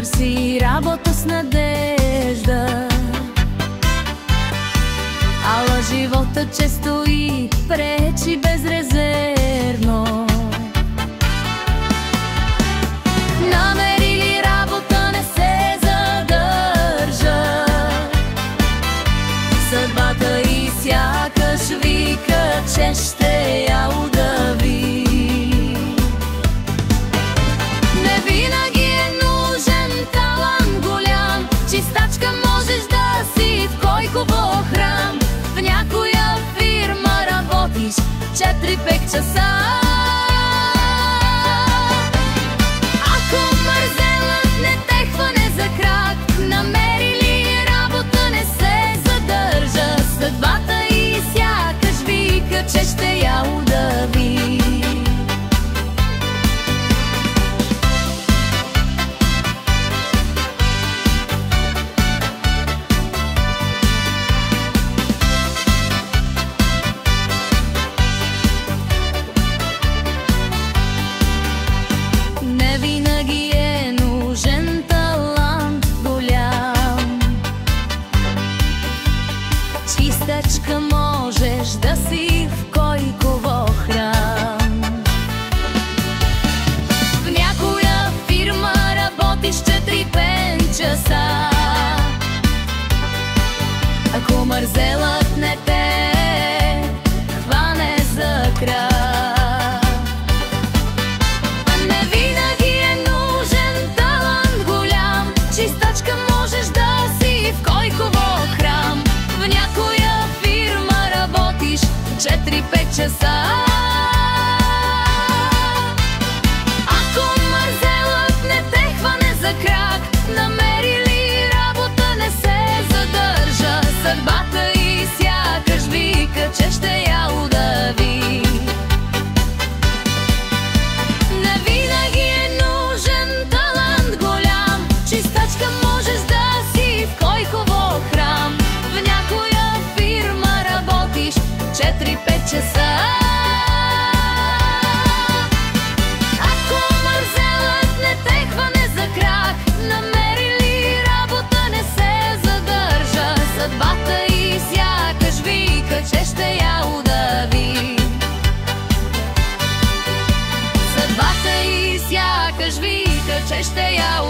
търси работа с надежда, ала живота често и пречи безрезервно. Намерили работа не се задържа, съдбата и сякаш вика, че ще я удави. Не винаги е нужен талант голям, чистачка можеш да си в Койково храм. В някоя фирма работиш 4-5 часа. Ако мързелът не те хване за крак, намерили работа не се задържа, съдбата и сякаш вика, че ще я удави. Не винаги е нужен талант голям, чистачка можеш да си в Койково храм. В някоя фирма работиш 4-5 часа. Ако мързелът не те хване за крак, чистачка можеш да си в Койково храм. В някоя фирма работиш 4-5 часа. Ако мързелът не те хване за крак, намерили работа не се задържа, съдбата и сякаш вика, че ще я удави. Не винаги е нужен талант голям, чистачка можеш да си в Койково храм. В някоя фирма работиш 4-5 часа. Ако мързелът не те хване за крак, намерили работа не се задържа, съдбата и сякаш вика, че ще я удави. Съдбата и сякаш вика, че ще я удави.